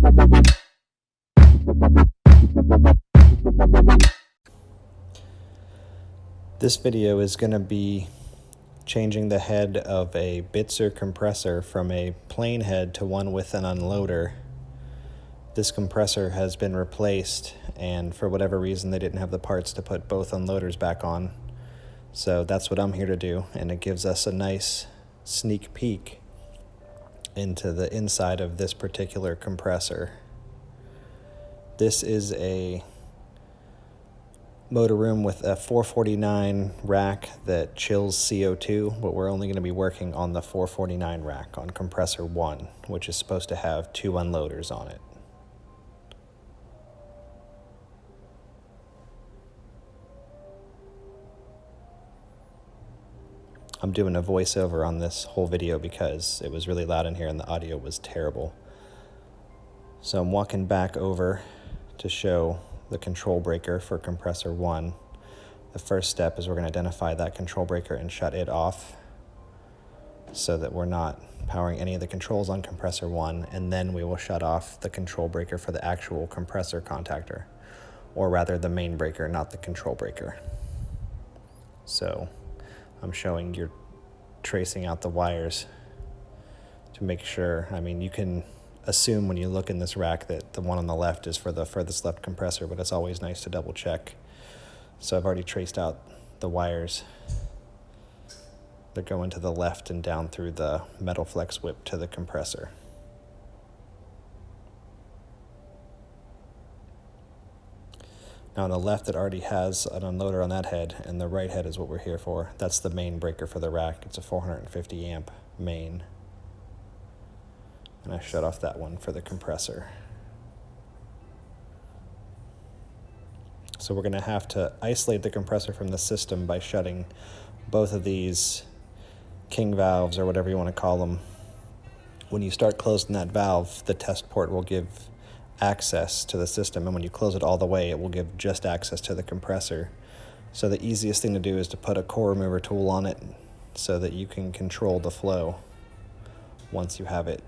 This video is going to be changing the head of a Bitzer compressor from a plain head to one with an unloader. This compressor has been replaced, and for whatever reason they didn't have the parts to put both unloaders back on. So that's what I'm here to do, and it gives us a nice sneak peek into the inside of this particular compressor. This is a motor room with a 449 rack that chills CO2, but we're only going to be working on the 449 rack on compressor 1, which is supposed to have 2 unloaders on it. I'm doing a voiceover on this whole video because it was really loud in here and the audio was terrible. So I'm walking back over to show the control breaker for compressor 1. The first step is we're going to identify that control breaker and shut it off so that we're not powering any of the controls on compressor 1, and then we will shut off the control breaker for the actual compressor contactor, or rather the main breaker, not the control breaker. So I'm showing you're tracing out the wires to make sure. I mean, you can assume when you look in this rack that the one on the left is for the furthest left compressor, but it's always nice to double check. So I've already traced out the wires that go into the left and down through the metal flex whip to the compressor. Now on the left, it already has an unloader on that head, and the right head is what we're here for. That's the main breaker for the rack. It's a 450 amp main. And I shut off that one for the compressor. So we're going to have to isolate the compressor from the system by shutting both of these king valves, or whatever you want to call them. When you start closing that valve, the test port will give access to the system, and when you close it all the way, it will give just access to the compressor. So the easiest thing to do is to put a core remover tool on it so that you can control the flow once you have it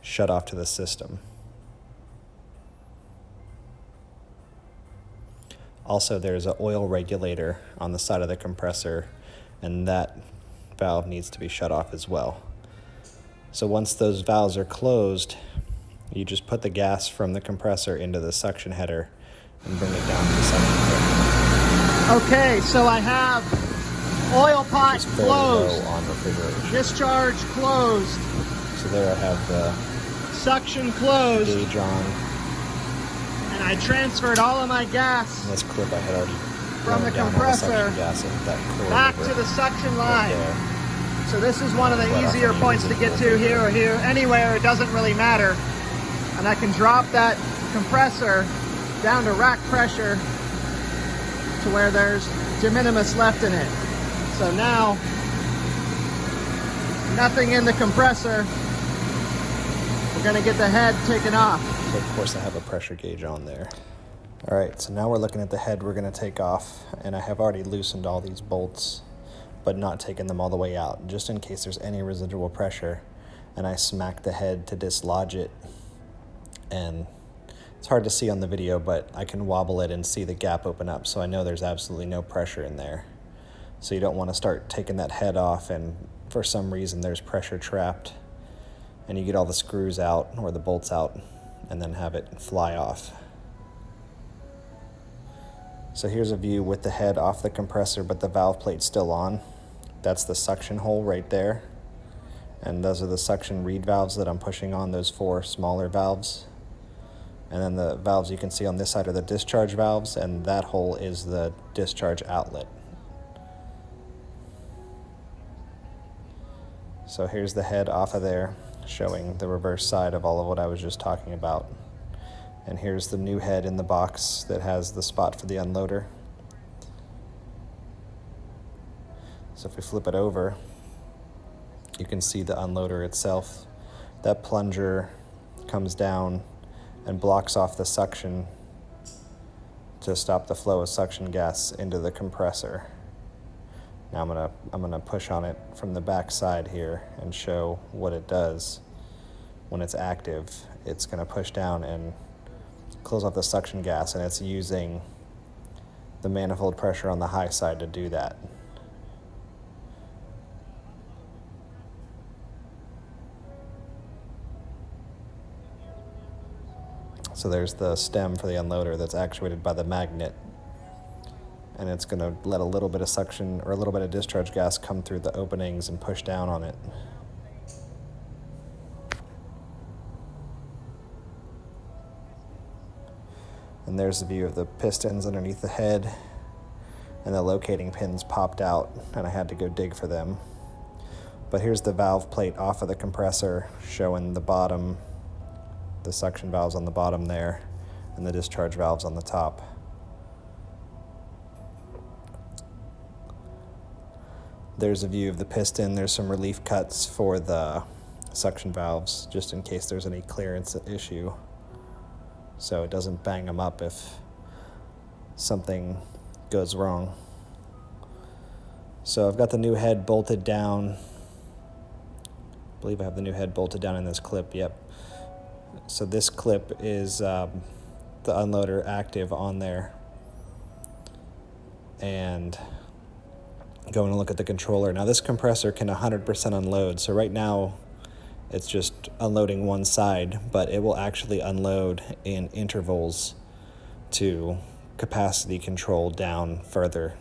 shut off to the system. Also, there's an oil regulator on the side of the compressor, and that valve needs to be shut off as well. So once those valves are closed, you just put the gas from the compressor into the suction header and bring it down to the suction header. Okay, so I have oil pot closed, on refrigeration. Discharge closed. So there I have the suction closed, gauge on, and I transferred all of my gas. In this clip I had already from the compressor back to the suction line. Right, so this is one of the easier points to get to, here or here, anywhere, it doesn't really matter. And I can drop that compressor down to rack pressure to where there's de minimis left in it. So now, nothing in the compressor. We're gonna get the head taken off. So of course I have a pressure gauge on there. All right, so now we're looking at the head we're gonna take off, and I have already loosened all these bolts, but not taken them all the way out, just in case there's any residual pressure. And I smacked the head to dislodge it, and it's hard to see on the video, but I can wobble it and see the gap open up, so I know there's absolutely no pressure in there. So you don't wanna start taking that head off and for some reason there's pressure trapped, and you get all the screws out or the bolts out and then have it fly off. So here's a view with the head off the compressor but the valve plate still on. That's the suction hole right there, and those are the suction reed valves that I'm pushing on, those 4 smaller valves. And then the valves you can see on this side are the discharge valves, and that hole is the discharge outlet. So here's the head off of there, showing the reverse side of all of what I was just talking about. And here's the new head in the box that has the spot for the unloader. So if we flip it over, you can see the unloader itself. That plunger comes down and blocks off the suction to stop the flow of suction gas into the compressor. Now I'm gonna push on it from the back side here and show what it does. when it's active, it's going to push down and close off the suction gas, and it's using the manifold pressure on the high side to do that. So there's the stem for the unloader that's actuated by the magnet, and it's going to let a little bit of suction or a little bit of discharge gas come through the openings and push down on it. And there's the view of the pistons underneath the head, and the locating pins popped out, and I had to go dig for them. But here's the valve plate off of the compressor, showing the bottom, the suction valves on the bottom there, and the discharge valves on the top. There's a view of the piston. There's some relief cuts for the suction valves, just in case there's any clearance issue, so it doesn't bang them up if something goes wrong. So I've got the new head bolted down. I believe I have the new head bolted down in this clip, yep. So this clip is the unloader active on there. And going to look at the controller. Now this compressor can 100% unload. So right now it's just unloading one side, but it will actually unload in intervals to capacity control down further.